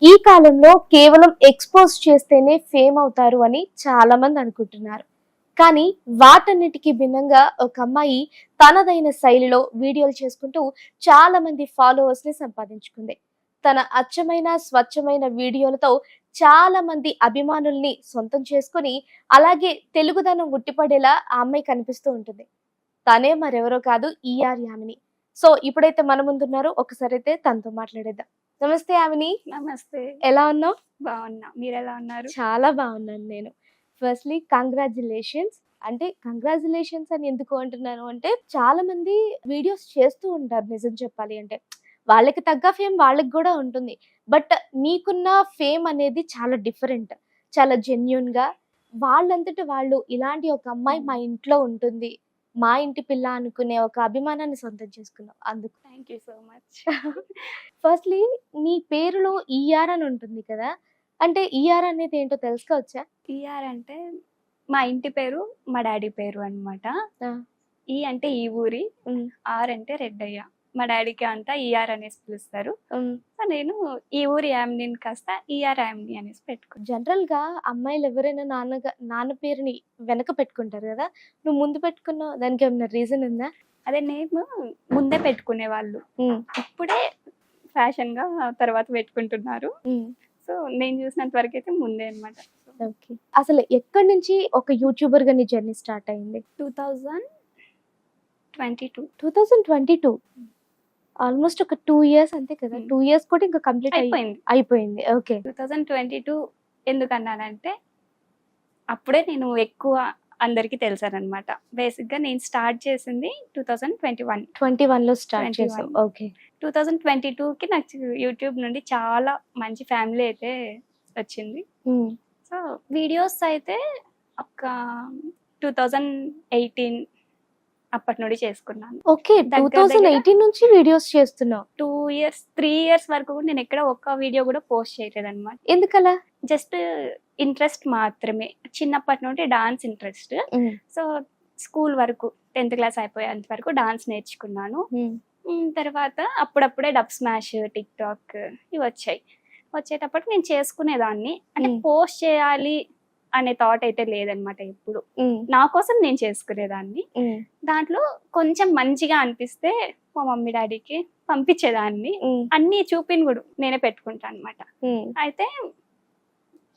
ఈ కాలంలో కేవలం ఎక్స్పోజ్ చేస్తేనే ఫేమ్ అవుతారు అని చాలా మంది అనుకుంటున్నారు. కానీ వాటన్నిటికీ భిన్నంగా ఒక అమ్మాయి తనదైన శైలిలో వీడియోలు చేసుకుంటూ చాలా మంది ఫాలోవర్స్ ని సంపాదించుకుంది. తన అచ్చమైన స్వచ్ఛమైన వీడియోలతో చాలా మంది అభిమానుల్ని సొంతం చేసుకుని అలాగే తెలుగుదనం ఉట్టిపడేలా ఆ అమ్మాయి కనిపిస్తూ ఉంటుంది. తనే మరెవరో కాదు ఈఆర్ యామిని. సో ఇప్పుడైతే మన ముందున్నారో ఒకసారి అయితే తనతో మాట్లాడేద్దాం. నమస్తే యామిని. నమస్తే. ఎలా ఉన్నావు? బాగున్నా. మీరెలా ఉన్నారు? చాలా బాగున్నాను నేను. Firstly congratulations. అంటే కంగ్రాచ్యులేషన్స్ అని ఎందుకు అంటున్నాను అంటే, చాలా మంది వీడియోస్ చేస్తూ ఉంటారు నిజం చెప్పాలి అంటే. వాళ్ళకి తగ్గ ఫేమ్ వాళ్ళకి గూడా ఉంటుంది. బట్ నీకున్న ఫేమ్ అనేది చాలా డిఫరెంట్. చాలా జెన్యూన్‌గా వాళ్ళంతట వాళ్ళు ఇలాంటి ఒక అమ్మాయి మా ఇంట్లో ఉంటుంది. మా ఇంటి పిల్ల అనుకునే ఒక అభిమానాన్ని సొంతం చేసుకున్నావు అందుకు. Thank you so much. Firstly నీ పేరులో ఈఆర్ అని ఉంటుంది కదా! అంటే ఈఆర్ అనేది ఏంటో తెలుసుకోవచ్చా? ఈఆర్ అంటే మా ఇంటి పేరు, మా డాడీ పేరు అన్నమాట. ఆ! ఈ అంటే ఈ ఊరి, హ్మ్. ఆర్ అంటే రెడ్డయ్య. మా డాడీకి అంతా ఈఆర్ అనేసి పిలుస్తారు. హ్మ్. సో నేను ఈ ఊరి యామినిని కాస్త ఈఆర్ యామిని అనేసి పెట్టుకున్నాను. జనరల్‌గా అమ్మాయిలు ఎవరైనా నాన్న పేరుని వెనక పెట్టుకుంటారు గదా! నువ్వు ముందు పెట్టుకున్నావు. దానికేమన్నా రీజన్ ఉందా? అదే నేమ్ ముందే పెట్టుకునేవాళ్ళు. హ్మ్. ఇప్పుడే ఫ్యాషన్‌గా తర్వాత పెట్టుకుంటున్నారు. హ్మ్. సో నేను చూసినంత వరకైతే ముందే అన్నమాట. ఓకే. అసలు ఎక్కడి నుంచి ఒక యూట్యూబర్‌గా నీ జర్నీ స్టార్ట్ అయింది? 2022 2022 ఆల్‌మోస్ట్ ఒక 2 ఇయర్స్ అంతే కదా! 2 ఇయర్స్ కూడా ఇంకా కంప్లీట్ అయిపోయింది. అయిపోయింది. ఓకే. 2022 ఎందుకన్నానంటే అప్పుడే నేను ఎక్కువ అందరికీ తెలిసానన్నమాట. బేసిక్‌గా నేను స్టార్ట్ చేసింది 2021. 21లో స్టార్ట్ 21. చేసావు. ఓకే. 2022కి నాకు యూట్యూబ్ నుండి చాలా మంచి ఫ్యామిలీ అయితే వచ్చింది. హ్మ్. సో వీడియోస్ అయితే ఒక 2018 అప్పటి నుండి చేసుకున్నాను. ఓకే. దగ్గర 2018 నుంచి వీడియోస్ చేస్తున్నావు. 2 ఇయర్స్ 3 ఇయర్స్ వరకు కూడా నేను ఎక్కడ ఒక్క వీడియో కూడా పోస్ట్ చేయలేదన్నమాట. ఎందుకలా? జస్ట్ ఇంట్రెస్ట్ మాత్రమే. చిన్నప్పటి నుండి డాన్స్ ఇంట్రెస్ట్. హ్మ్. సో స్కూల్ వరకు 10th క్లాస్ అయిపోయేంత వరకు డాన్స్ నేర్చుకున్నాను. హ్మ్. తర్వాత అప్పుడప్పుడే డబ్ స్మాష్, టిక్ టాక్ ఇవి వచ్చాయి. వచ్చేటప్పటికి నేను చేసుకునేదాన్ని. అంటే హ్మ్. పోస్ట్ చేయాలి అనే థాట్ అయితే లేదనమాట ఎప్పుడు. హ్మ్. నా కోసం నేను చేసుకునేదాన్ని. హ్మ్. దాంట్లో కొంచెం మంచిగా అనిపిస్తే మా మమ్మీ డాడీకి పంపించేదాన్ని. హ్మ్. అన్నీ చూపిన కూడా నేనే పెట్టుకుంటా అనమాట. హ్మ్. అయితే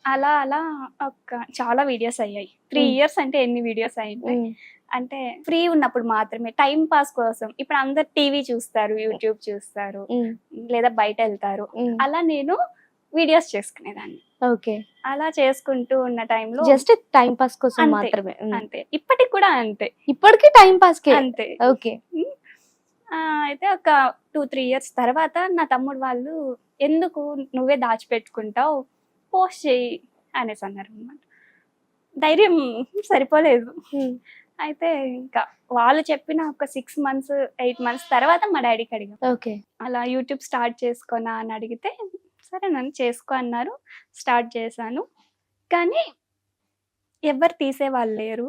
అలా అలా ఒక చాలా వీడియోస్ అయ్యాయి. 3 ఇయర్స్ అంటే ఎన్ని వీడియోస్ అయ్యాయి హ్మ్. అంటే ఫ్రీ ఉన్నప్పుడు మాత్రమే టైం పాస్ కోసం. ఇప్పుడు అందరు టీవీ చూస్తారు, యూట్యూబ్ చూస్తారు, హ్మ్. లేదా బయట వెళ్తారు. హ్మ్. అలా నేను వీడియోస్ చేసుకునేదాన్ని. ఓకే. అలా చేసుకుంటూ ఉన్న టైంలో జస్ట్ టైమ్ పాస్ కోసం అంతే మాత్రమే. హ్మ్. అంతే ఇప్పటికి కూడా అంతే ఇప్పటికి టైమ్ పాస్‌కే. అంతే. ఓకే. ఉమ్. అయితే ఒక 2-3 ఇయర్స్ తర్వాత నా తమ్ముడు వాళ్ళు ఎందుకు నువ్వే దాచిపెట్టుకుంటావు, పోస్ట్ చేయి అనేసి అన్నారు అనమాట. ధైర్యం సరిపోలేదు. హ్మ్. అయితే ఇంకా వాళ్ళు చెప్పిన ఒక 6 మంత్స్ 8 మంత్స్ తర్వాత మా డాడీకి అడిగాం, ఓకే. అలా యూట్యూబ్ స్టార్ట్ చేసుకోనా అని అడిగితే సరే నన్ను చేసుకో అన్నారు. స్టార్ట్ చేశాను. కానీ ఎవరు తీసేవాళ్ళు లేరు.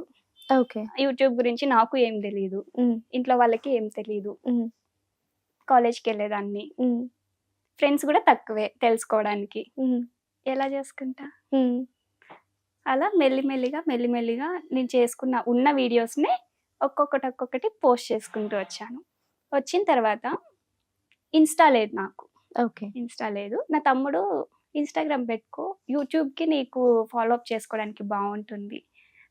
ఓకే. యూట్యూబ్ గురించి నాకు ఏం తెలీదు. హ్మ్. ఇంట్లో వాళ్ళకి ఏం తెలీదు. హ్మ్. కాలేజ్కి వెళ్ళేదాన్ని. హ్మ్. ఫ్రెండ్స్ కూడా తక్కువే తెలుసుకోవడానికి. హ్మ్. ఎలా చేసుకుంటా? హ్మ్. అలా మెల్లిమెల్లిగా నేను చేసుకున్న ఉన్న వీడియోస్‌నే ఒక్కొక్కటి పోస్ట్ చేసుకుంటూ వచ్చాను. వచ్చిన తర్వాత ఇన్‌స్టా లేదు నాకు. ఓకే. ఇన్‌స్టా లేదు. నా తమ్ముడు ఇన్‌స్టాగ్రామ్ పెట్టుకో, యూట్యూబ్‌కి నీకు ఫాలో అప్ చేసుకోవడానికి బావుంటుంది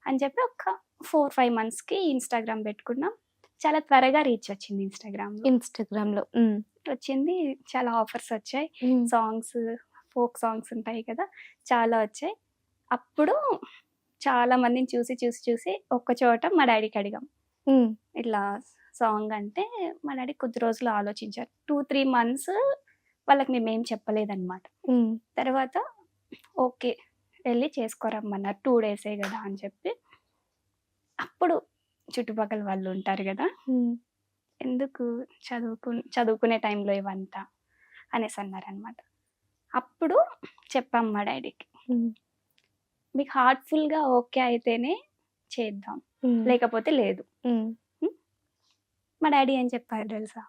అని చెప్పి ఒక 4-5 మంత్స్‌కి ఇన్‌స్టాగ్రామ్ పెట్టుకున్నాం. చాలా త్వరగా రీచ్ వచ్చింది ఇన్‌స్టాగ్రామ్‌లో. ఇన్‌స్టాగ్రామ్‌లో. హ్మ్. వచ్చింది. చాలా ఆఫర్స్ వచ్చాయి. హ్మ్. సాంగ్స్, ఫోక్ సాంగ్స్ ఉంటాయి కదా! చాలా వచ్చాయి. అప్పుడు చాలా మందిని చూసి ఒక్క చోట మా డాడీకి అడిగాం. హ్మ్. ఇట్లా సాంగ్ అంటే మా డాడీ కొద్ది రోజులు ఆలోచించారు. 2-3 మంత్స్ వాళ్ళకి మేమేం చెప్పలేదన్నమాట. హ్మ్. తర్వాత ఓకే. ఎళ్లి చేసుకోరమ్మన్నారు. 2 డేసే గదా అని చెప్పి. అప్పుడు చుట్టుపక్కల వాళ్ళు ఉంటారు గదా! హ్మ్. ఎందుకు చదువుకునే టైంలో ఇవంతా అనేసి అన్నారనమాట. అప్పుడు చెప్పాం మా డాడీకి. హ్మ్. మీకు హార్ట్‌ఫుల్‌గా ఓకే అయితేనే చేద్దాం. హ్మ్. లేకపోతే లేదు. హ్మ్. హ్మ్. మా డాడీ ఏం చెప్పారు తెలుసా?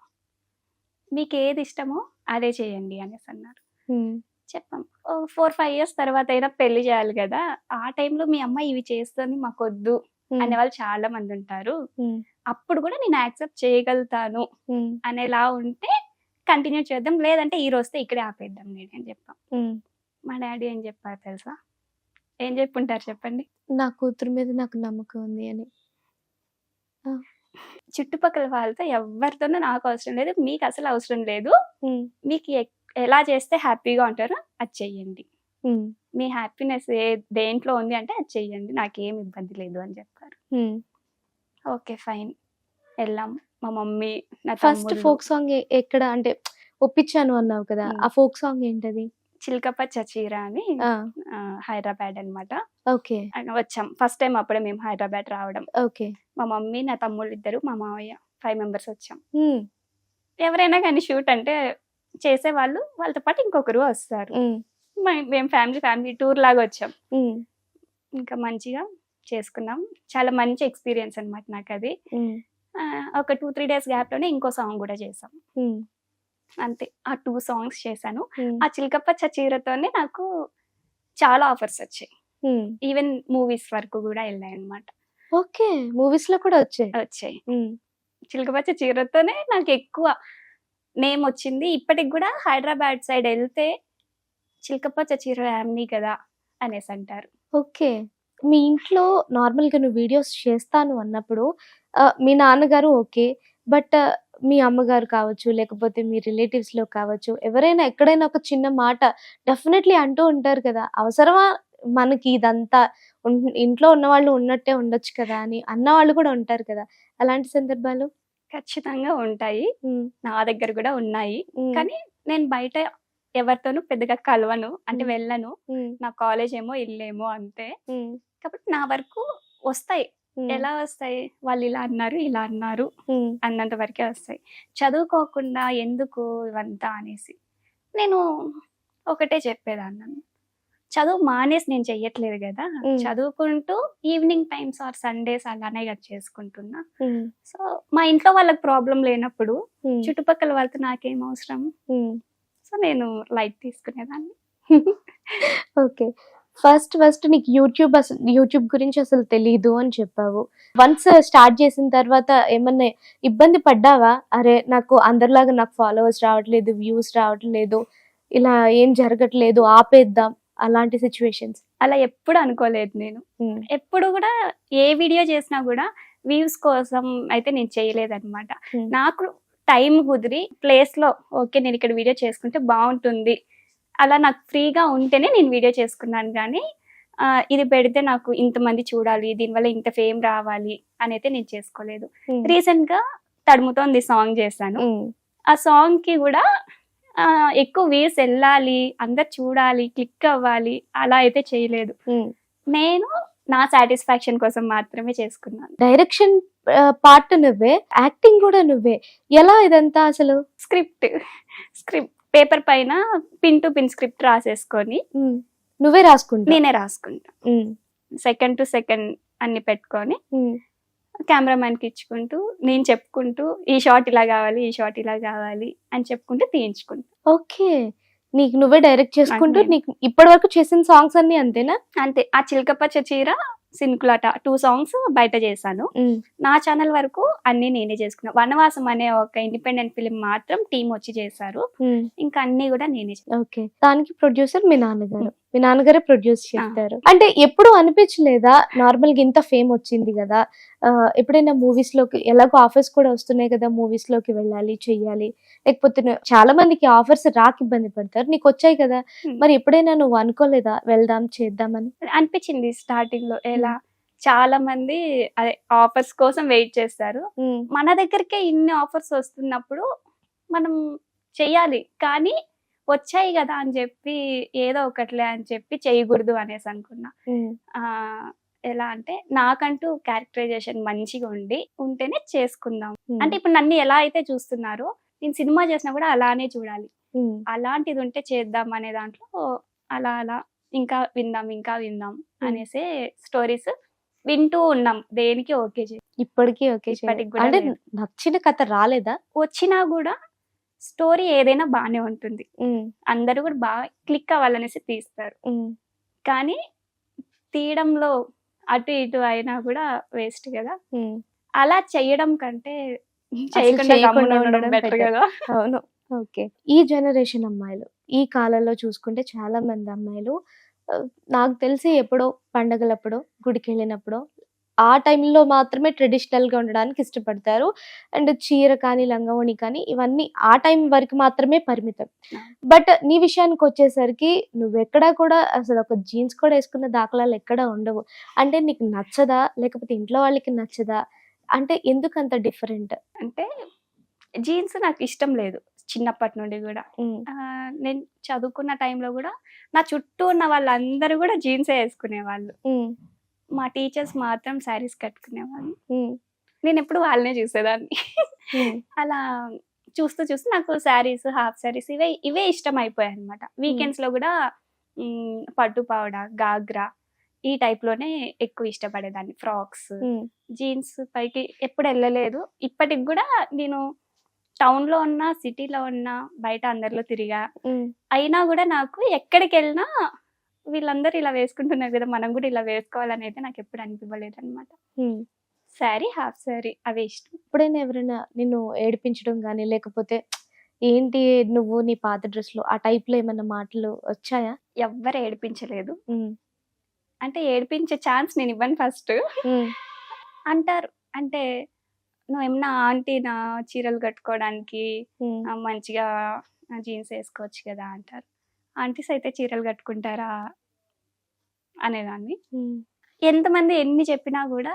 మీకేది ఇష్టమో అదే చేయండి అనేసి అన్నారు. హ్మ్. చెప్పాం. 4, 5 ఇయర్స్ తర్వాత అయినా పెళ్లి చేయాలి గదా! ఆ టైంలో మీ అమ్మ ఇవి చేస్తుంది మాకొద్దు హ్మ్. అనేవాళ్ళు చాలా మందుంటారు. హ్మ్. అప్పుడు గూడా నేను యాక్సెప్ట్ చేయగలుగుతాను హ్మ్. అనేలా ఉంటే కంటిన్యూ చేద్దాం. లేదంటే ఈ రోజుతో ఇక్కడే ఆపేద్దాం నేను అని చెప్పాం. హ్మ్. మా డ్యాడీ ఏం చెప్పారు తెలుసా? ఏం చెప్పుంటారు చెప్పండి? నా కూతురు మీద నాకు నమ్మకం ఉంది అని. ఆ! చుట్టుపక్కల వాళ్ళతో ఎవ్వరితోనూ నాకు అవసరం లేదు. మీకసలు అవసరం లేదు. హ్మ్. మీకు ఎలా చేస్తే హ్యాపీగా ఉంటారో అది చెయ్యండి. హ్మ్. మీ హ్యాపీనెస్ దేంట్లో ఉంది అంటే అది చెయ్యండి. నాకేం ఇబ్బంది లేదు అని చెప్పారు. హ్మ్. ఓకే. ఫైన్. ఎళ్ళాం. మా మమ్మీ, నా ఫస్ట్ తమ్ముళ్ళు. ఫోక్ సాంగ్ ఎక్కడ అంటే ఒప్పించాను అన్నావు కదా! హ్మ్. ఆ ఫోక్ సాంగ్ ఏంటది? 'చిలకపచ్చ చీర' అని ఆ! హైదరాబాద్ అనమాట. ఓకే. వచ్చాం. ఫస్ట్ టైమ్ అప్పుడే మేము హైదరాబాద్ రావడం. ఓకే. మా మమ్మీ, నా తమ్ముళ్ళిద్దరు, మా మావయ్య 5 మెంబర్స్ వచ్చాం. హ్మ్. ఎవరైనా గానీ షూట్ అంటే చేసేవాళ్ళు, వాళ్ళతో పాటు ఇంకొకరు వస్తారు. హ్మ్. మేము ఫ్యామిలీ టూర్ లాగా వచ్చాం. హ్మ్. ఇంకా మంచిగా చేసుకున్నాం. చాలా మంచి ఎక్స్‌పీరియన్స్ అనమాట నాకది. హ్మ్. ఒక 2, 3 డేస్ గ్యాప్‌లోనే ఇంకో సాంగ్ గూడా చేసాం. హ్మ్. అంతే. ఆ 2 సాంగ్స్ చేశాను. హ్మ్. ఆ 'చిలకపచ్చ చీరతోనే' నాకు చాలా ఆఫర్స్ వచ్చాయి. హ్మ్. ఈవెన్ మూవీస్ వరకు గూడా ఎళ్ళాయన్నమాట. ఓకే. మూవీస్‌లో కూడా వచ్చాయి. వచ్చాయి. హ్మ్. 'చిలకపచ్చ చీరతోనే' నాకెక్కువ నేమ్ వచ్చింది. ఇప్పటికి గూడా హైదరాబాద్ సైడ్ ఎళ్తే 'చిలకపచ్చ చీర యామిని కదా!' అనేసంటారు. ఓకే. మీ ఇంట్లో నార్మల్‌గా నువ్వు వీడియోస్ చేస్తాను అన్నప్పుడు మీ నాన్నగారు ఓకే. బట్ మీ అమ్మగారు కావచ్చు, లేకపోతే మీ రిలేటివ్స్‌లో కావచ్చు, ఎవరైనా ఎక్కడైనా ఒక చిన్న మాట డెఫినెట్‌లీ అంటూ ఉంటారు కదా! అవసరమా మనకి ఇదంతా ఇంట్లో ఉన్నవాళ్ళు ఉన్నట్టే ఉండొచ్చు కదా! అని అన్నవాళ్ళు కూడా ఉంటారు కదా! అలాంటి సందర్భాలు? ఖచ్చితంగా ఉంటాయి. హ్మ్. నా దగ్గర గూడా ఉన్నాయి. హ్మ్. కానీ నేను బయట ఎవరితోనూ పెద్దగా కలవను. అంటే హ్మ్. వెళ్ళను. హ్మ్. నా కాలేజేమో, ఇల్లేమో అంతే. హ్మ్. కాబట్టి నా వరకు వస్తాయి. హ్మ్. ఎలా వస్తాయి? వాళ్ళిలా అన్నారు, ఇలా అన్నారు హ్మ్. అన్నంత వరకే వస్తాయి. చదువుకోకుండా ఎందుకు ఇవంతా అనేసి. నేను ఒకటే చెప్పేదాన్నను. చదువు మానేసి నేను చెయ్యట్లేదు గదా! హ్మ్. చదువుకుంటూ ఈవినింగ్ టైమ్స్ ఆర్ సండేస్ అలానే గదా చేసుకుంటున్నా. హ్మ్. సో, మా ఇంట్లో వాళ్ళకి ప్రాబ్లమ్ లేనప్పుడు హ్మ్. చుట్టుపక్కల వాళ్ళతో నాకేం అవసరం? హ్మ్. సో, నేను లైట్ తీసుకునేదాన్ని. ఓకే. ఫస్ట్ నీకు యూట్యూబ్ గురించి అసలు తెలీదు అని చెప్పావు. వన్స్ స్టార్ట్ చేసిన తర్వాత ఏమన్నా ఇబ్బంది పడ్డావా? అరే! నాకు అందరిలాగా నాకు ఫాలోవర్స్ రావట్లేదు, వ్యూస్ రావట్లేదు, ఇలా ఏం జరగట్లేదు ఆపేద్దాం అలాంటి సిట్యుయేషన్స్? అలా ఎప్పుడు అనుకోలేదు నేను. హ్మ్. ఎప్పుడు గూడా ఏ వీడియో చేసినా గూడా వ్యూస్ కోసం అయితే నేను చేయలేదనమాట. హ్మ్. నాకు టైం కుదిరి ప్లేస్‌లో ఓకే. నేనిక్కడ వీడియో చేసుకుంటే బావుంటుంది. అలా నాకు ఫ్రీగా ఉంటేనే నేను వీడియో చేసుకున్నాను గానీ, ఇది పెడితే నాకు ఇంతమంది చూడాలి, దీనివల్ల ఇంత ఫేమ్ రావాలి అనైతే నేను చేసుకోలేదు. హ్మ్. రీసెంట్‌గా 'తడుముతోంది' సాంగ్ చేశాను. హ్మ్. ఆ సాంగ్‌కి గూడా ఎక్కువ వ్యూస్ ఎళ్ళాలి, అందరు చూడాలి, క్లిక్ అవ్వాలి అలా అయితే చేయలేదు. హ్మ్. నేను నా సాటిస్ఫాక్షన్ కోసం మాత్రమే చేసుకున్నాను. డైరెక్షన్ పార్ట్ నువ్వే, యాక్టింగ్ కూడా నువ్వే. ఎలా ఇదంతా అసలు? స్క్రిప్ట్ పేపర్ పైన పిన్ టు పిన్ స్క్రిప్ట్ రాసేసుకొని హ్మ్. నువ్వే రాసుకుంటావు. నేనే రాసుకుంటా. హ్మ్. సెకండ్ టు సెకండ్ అన్ని పెట్టుకొని హ్మ్. కెమెరామాన్‌కి ఇచ్చుకుంటూ, నేను చెప్పుకుంటూ ఈ షాట్ ఇలా గావాలి, ఈ షాట్ ఇలా గావాలి అని చెప్పుకుంటూ తీయించుకుంటా. ఓకే. నీకు నువ్వే డైరెక్ట్ నాకు చేసుకుంటూ నేను. నీకు ఇప్పటి వరకు చేసిన సాంగ్స్ అన్నీ అంతేనా? అంతే. ఆ 'చిలకపచ్చ చీర', 'సినుకులాట' 2 సాంగ్స్ బయట చేశాను. హ్మ్. నా ఛానెల్ వరకు అన్నీ నేనే చేసుకున్నా. 'వనవాసం' అనే ఒక ఇండిపెండెంట్ ఫిల్మ్ మాత్రం టీమ్ వచ్చి చేశారు. హ్మ్. ఇంకా అన్నీ గూడా నేనే ఓకే. దానికి ప్రొడ్యూసర్ మీ నాన్నగారు. హ్మ్. మీ నాన్నగారే ప్రొడ్యూస్ ఆ! చేస్తారు. అంటే ఎప్పుడు అనిపించలేదా నార్మల్‌గా ఇంత ఫేమ్ వచ్చింది గదా! ఎప్పుడైనా మూవీస్‌లోకి ఎలాగో ఆఫర్స్ కూడా వస్తున్నాయి కదా! మూవీస్‌లోకి వెళ్ళాలి, చెయ్యాలి. లేకపోతే చాలా మందికి ఆఫర్స్ రాక ఇబ్బంది పడతారు. నీకొచ్చాయి కదా! హ్మ్. మరి ఎప్పుడైనా నువ్వు అనుకోలేదా వెళ్దాం, చేద్దామని? అనిపిచ్చింది స్టార్టింగ్‌లో. ఎలా? హ్మ్. చాలా మంది అదే ఆఫర్స్ కోసం వెయిట్ చేస్తారు. హ్మ్. మన దగ్గరికే ఇన్ని ఆఫర్స్ వస్తున్నప్పుడు మనం చెయ్యాలి. కానీ వచ్చాయి గదా! అని జెప్పి ఏదో ఒకటిలే అని చెప్పి చేయగూడదు అనేసనుకున్నా. హ్మ్. ఎలా అంటే నాకంటూ క్యారెక్టరైజేషన్ మంచిగా ఉంటేనే చేసుకుందాం. హ్మ్. అంటే ఇప్పుడు నన్ను ఎలా అయితే చూస్తున్నారో నేను సినిమా చేసినా గూడా అలానే చూడాలి. హ్మ్. అలాంటిదుంటే చేద్దాం అనే దాంట్లో అలా ఇంకా విందాం హ్మ్. అనేసే స్టోరీస్ వింటూ ఉన్నాం. దేనికి ఓకే ఇప్పటికి ఓకే చేయలేదు. ఇప్పటికి గూడా అంటే లేదు. నచ్చిన కథ రాలేదా? వచ్చినా గూడా స్టోరీ ఏదైనా బానే ఉంటుంది. ఉమ్, అందరూ కూడా బాగా క్లిక్ అవ్వాలనేసి తీస్తారు. ఉమ్, కానీ తీయడంలో అటు ఇటు అయినా కూడా వేస్ట్ కదా. ఉమ్. అలా చేయడం కంటే అసలు చేయకుండా చేయకుండా గమ్మున ఉండడం ఉండడం బెటర్ better. కదా. అవును. ఓకే. ఈ జనరేషన్ అమ్మాయిలు, ఈ కాలంలో చూసుకుంటే చాలా మంది అమ్మాయిలు నాకు తెలిసి ఎప్పుడో పండగలప్పుడో, గుడికెళ్ళినప్పుడో, ఆ టైంలో మాత్రమే ట్రెడిషనల్‌గా ఉండడానికి ఇష్టపడతారు. అండ్ చీర కానీ, లంగావోణి కానీ ఇవన్నీ ఆ టైం వరకు మాత్రమే పరిమితం. బట్ నీ విషయానికొచ్చేసరికి నువ్వెక్కడా కూడా అసలొక జీన్స్ కూడా యేసుకున్న దాఖలాలు ఎక్కడా ఉండవు. అంటే నీకు నచ్చదా? లేకపోతే ఇంట్లో వాళ్ళకి నచ్చదా? అంటే ఎందుకంత డిఫరెంట్? అంటే జీన్స్ నాకు ఇష్టం లేదు చిన్నప్పటి నుండి కూడా. హ్మ్. నేను చదువుకున్న టైంలో కూడా నా చుట్టూ ఉన్న వాళ్ళందరూ కూడా జీన్సే వేసుకునేవాళ్ళు. హ్మ్. మా టీచర్స్ మాత్రం శారీస్ కట్టుకునేవాళ్ళు. హ్మ్. నేను ఎప్పుడు వాళ్ళనే చూసేదాన్ని. హ్మ్. అలా చూస్తూ చూస్తూ నాకు శారీస్, హాఫ్ శారీస్ ఇవే ఇష్టం అయిపోయాయి అనమాట. వీకెండ్స్లో కూడా పట్టు పావడ, గాగ్రా ఈ టైప్లోనే ఎక్కువ ఇష్టపడేదాన్ని. ఫ్రాక్స్, హ్మ్. జీన్స్ పైకి ఎప్పుడు వెళ్ళలేదు. ఇప్పటికి కూడా నేను టౌన్లో ఉన్నా, సిటీలో ఉన్నా, బయట అందరిలో తిరిగా. హ్మ్. అయినా కూడా నాకు ఎక్కడికి వెళ్ళినా వీళ్ళందరూ ఇలా వేసుకుంటున్నారు కదా, మనం కూడా ఇలా వేసుకోవాలని అయితే నాకు ఎప్పుడు అనిపించలేదు అనమాట. హ్మ్. శారీ, హాఫ్ శారీ అవే ఇష్టం. ఎప్పుడైనా ఎవరైనా నిన్ను ఏడిపించడం గాని, లేకపోతే ఏంటి నువ్వు నీ పాత డ్రెస్‌లో ఆ టైప్‌లో ఏమన్నా మాటలు వచ్చాయా? ఎవ్వరు ఏడిపించలేదు. హ్మ్. అంటే ఏడిపించే ఛాన్స్ నేను ఇవ్వను ఫస్ట్. హ్మ్. అంటారు అంటే నువ్వేమన్నా ఆంటీనా చీరలు కట్టుకోవడానికి, హ్మ్. మంచిగా జీన్స్ వేసుకోవచ్చు కదా అంటారు. ఆంటీస్ అయితే చీరలు కట్టుకుంటారా అనేదాన్ని. హ్మ్. ఎంతమంది ఎన్ని చెప్పినా కూడా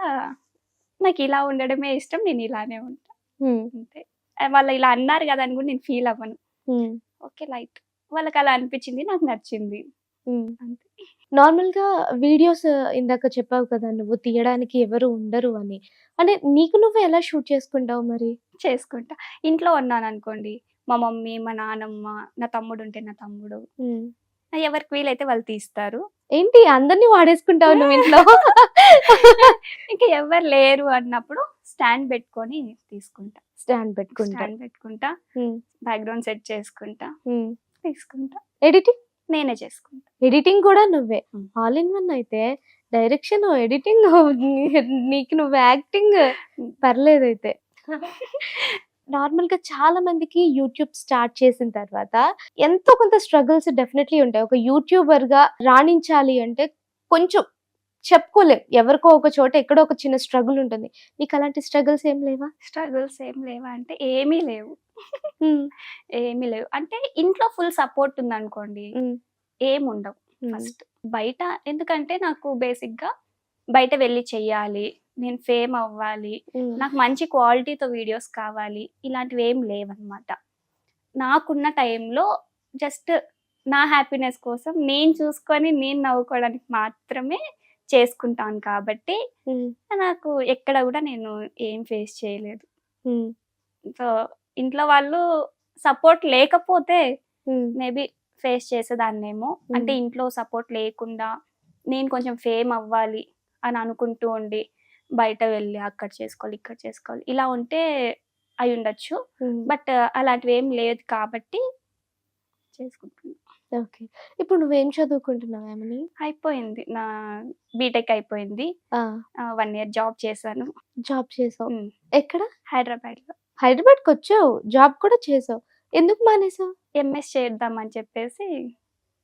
నాకు ఇలా ఉండడమే ఇష్టం. నేను ఇలానే ఉంటా హ్మ్. అంతే. వాళ్ళు ఇలా అన్నారు కదా అని కూడా నేను ఫీల్ అవ్వను. హ్మ్. Okay light. వాళ్ళకి అలా అనిపించింది, నాకు నచ్చింది హ్మ్. అంతే. నార్మల్‌గా వీడియోస్ ఇందాక చెప్పావు కదా! నువ్వు తీయడానికి ఎవరు ఉండరు అని. అంటే నీకు నువ్వే ఎలా షూట్ చేసుకుంటావు మరి? చేసుకుంటా. ఇంట్లో ఉన్నాననుకోండి, మా మమ్మీ, మా నానమ్మ, నా తమ్ముడుంటే నా తమ్ముడు, హ్మ్. ఎవరికి వీలైతే వాళ్ళు తీస్తారు. ఏంటి అందరిని వాడేసుకుంటావు నువ్వు ఇంట్లో? ఇంక ఎవ్వరు లేరు అన్నప్పుడు స్టాండ్ పెట్టుకొని తీసుకుంటా. స్టాండ్ పెట్టుకుంటావు. స్టాండ్ పెట్టుకుంటా, హ్మ్. బ్యాక్‌గ్రౌండ్ సెట్ చేసుకుంటా, హ్మ్. తీసుకుంటా. ఎడిటింగ్? నేనే చేసుకుంటా. ఎడిటింగ్ కూడా నువ్వే. హ్మ్. ఆల్ ఇన్ వన్ అయితే డైరెక్షన్, ఎడిటింగ్ నీకు నువ్వు యాక్టింగ్ పర్లేదైతే. నార్మల్‌గా చాలా మందికి యూట్యూబ్ స్టార్ట్ చేసిన తర్వాత ఎంతో కొంత స్ట్రగుల్స్ డెఫినెట్‌లీ ఉంటాయి. ఒక యూట్యూబర్‌గా రాణించాలి అంటే కొంచెం చెప్పుకోలేం. ఎవరికో ఒక చోట ఎక్కడో ఒక చిన్న స్ట్రగుల్ ఉంటుంది. నీకు అలాంటి స్ట్రగుల్స్ ఏం లేవా? స్ట్రగుల్స్ ఏం లేవా అంటే ఏమీ లేవు. హ్మ్. ఏమీ లేవు. అంటే ఇంట్లో ఫుల్ సపోర్ట్ ఉందనుకోండి, హ్మ్. ఏముండవు హ్మ్. ఫస్ట్. బయట ఎందుకంటే నాకు బేసిక్‌గా బయట వెళ్లి చెయ్యాలి, నేను ఫేమ్ అవ్వాలి, హ్మ్. నాకు మంచి క్వాలిటీతో వీడియోస్ కావాలి, ఇలాంటివి ఏం లేవన్నమాట. నాకున్న టైంలో జస్ట్ నా హ్యాపీనెస్ కోసం నేను చూసుకొని నేను నవ్వుకోవడానికి మాత్రమే చేసుకుంటాను కాబట్టి హ్మ్. నాకు ఎక్కడ కూడా నేను ఏం ఫేస్ చేయలేదు. హ్మ్. సో, ఇంట్లో వాళ్ళు సపోర్ట్ లేకపోతే హ్మ్. మేబీ ఫేస్ చేసేదాన్నేమో. అంటే హ్మ్. ఇంట్లో సపోర్ట్ లేకుండా నేను కొంచెం ఫేమ్ అవ్వాలి అని అనుకుంటూ ఉండి, బయట వెళ్ళి అక్కడ చేసుకోవాలి, ఇక్కడ చేసుకోవాలి ఇలా ఉంటే అయ్యుండొచ్చు. హ్మ్. బట్ అలాంటివేం లేదు కాబట్టి చేసుకుంటున్నా. ఓకే. ఇప్పుడు నువ్వేం చదువుకుంటున్నావు యామిని? అయిపోయింది. నా బీటెక్ అయిపోయింది. ఆ! 1 ఇయర్ జాబ్ చేశాను. జాబ్ చేసావు. హ్మ్. ఎక్కడ? హైదరాబాద్‌లో. హైదరాబాద్‌కొచ్చావు. జాబ్ కూడా చేసావు. ఎందుకు మానేసావు? ఎంఎస్ చేద్దామని చెప్పేసి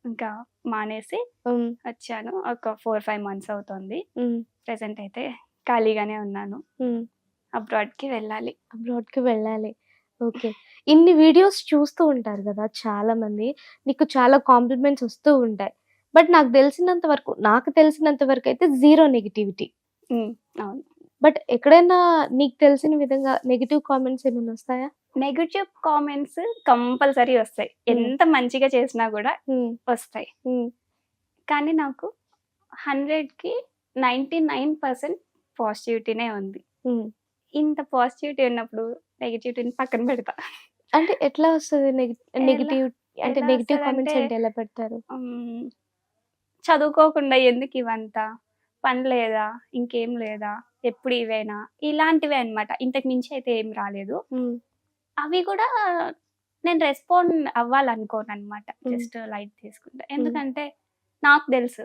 ఇంకా మానేసి హ్మ్. వచ్చాను. ఒక 4, 5 మంత్స్ అవుతుంది. హ్మ్. ప్రెజెంట్ అయితే ఖాళీగానే ఉన్నాను. హ్మ్. అబ్రాడ్‌కి వెళ్ళాలి. అబ్రాడ్‌కి వెళ్ళాలి. ఓకే. ఇన్ని వీడియోస్ చూస్తూ ఉంటారు గదా! చాలామంది. నీకు చాలా కాంప్లిమెంట్స్ వస్తూ ఉంటాయి. బట్ నాకు తెలిసినంత వరకైతే జీరో నెగటివిటీ. హ్మ్. అవును. బట్ ఎక్కడైనా నీకు తెలిసిన విధంగా నెగెటివ్ కామెంట్స్ ఏమైనా వస్తాయా? నెగెటివ్ కామెంట్స్ కంపల్సరీ వస్తాయి. హ్మ్. ఎంత మంచిగా చేసినా గూడా హ్మ్. వస్తాయి. హ్మ్. కానీ నాకు 100కి 99% పాజిటివిటీనే ఉంది. హ్మ్. ఇంత పాజిటివిటీ ఉన్నప్పుడు నెగటివిటీని పక్కన పెడతా. అంటే ఎట్లా వస్తది ఎలా నెగెటివ్ అంటే ఎలా నెగెటివ్ వస్తదంటే కామెంట్స్ అంటే ఎలా పెడతారు? హ్మ్. చదువుకోకుండా ఎందుకివంతా? పని లేదా? ఇంకేం లేదా? ఎప్పుడు ఇవేనా? ఇలాంటివే అన్నమాట. ఇంతకు మించి అయితే ఏం రాలేదు. హ్మ్. అవి గూడా నేను రెస్పాండ్ అవ్వాలనుకోను అనమాట. జస్ట్ లైట్ తీసుకుంటా. ఎందుకంటే నాకు తెలుసు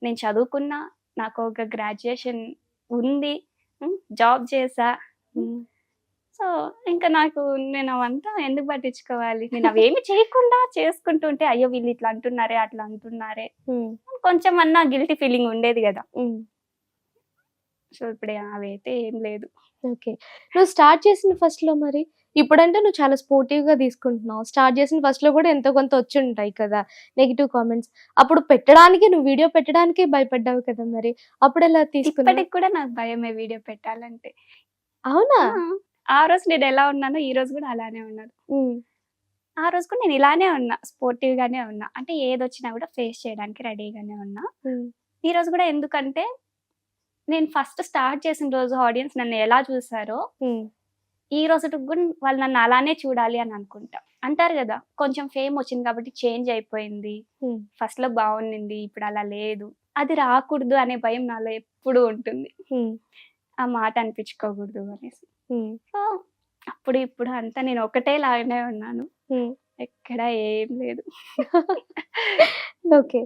నేను చదువుకున్నా, నాకు ఒక గ్రాడ్యుయేషన్ ఉంది, జాబ్ చేసా. సో ఇంకా నాకు నేను అవంతా ఎందుకు పట్టించుకోవాలి? నేను అవేమి చేయకుండా చేసుకుంటుంటే అయ్యో వీళ్ళు ఇట్లా అంటున్నారే, అట్లా అంటున్నారే, కొంచెం అన్నా గిల్టీ ఫీలింగ్ ఉండేది కదా. సో ఇప్పుడు అవైతే ఏం లేదు. ఓకే. నువ్వు స్టార్ట్ చేసిన ఫస్ట్‌లో మరి ఇప్పుడంటే నువ్వు చాలా స్పోర్టివ్‌గా తీసుకుంటున్నావు. స్టార్ట్ చేసిన ఫస్ట్‌లో కూడా ఎంతో కొంత వచ్చుంటాయి కదా! Negative comments. అప్పుడు పెట్టడానికి నువ్వు వీడియో పెట్టడానికే భయపడ్డావు కదా మరి. అప్పుడెలా తీసుకున్నావు? ఇప్పటికి కూడా నాకు భయమే వీడియో పెట్టాలంటే. అవునా? ఆ రోజు నేను ఎలా ఉన్నానో ఈ రోజు కూడా అలానే ఉన్నాను. హ్మ్. ఆ రోజు కూడా నేను ఇలానే ఉన్నా, స్పోర్టివ్ గానే ఉన్నా. అంటే ఏదొచ్చినా కూడా ఫేస్ చేయడానికి రెడీగానే ఉన్నా. ఈ రోజు కూడా ఎందుకంటే నేను ఫస్ట్ స్టార్ట్ చేసిన రోజు ఆడియన్స్ నన్ను ఎలా చూసారో ఈ రోజుకి కూడా వాళ్ళు నన్ను అలానే చూడాలి అని అనుకుంటా. అంటారు కదా, కొంచెం ఫేమ్ వచ్చింది కాబట్టి చేంజ్ అయిపోయింది, ఫస్ట్ లో బాగుండింది ఇప్పుడు అలా లేదు, అది రాకూడదు అనే భయం నాలో ఎప్పుడు ఉంటుంది. ఆ మాట అనిపించుకోకూడదు అనేసి. సో అప్పుడు ఇప్పుడు అంతా నేను ఒకటే లాగానే ఉన్నాను, ఎక్కడ ఏం లేదు. ఓకే.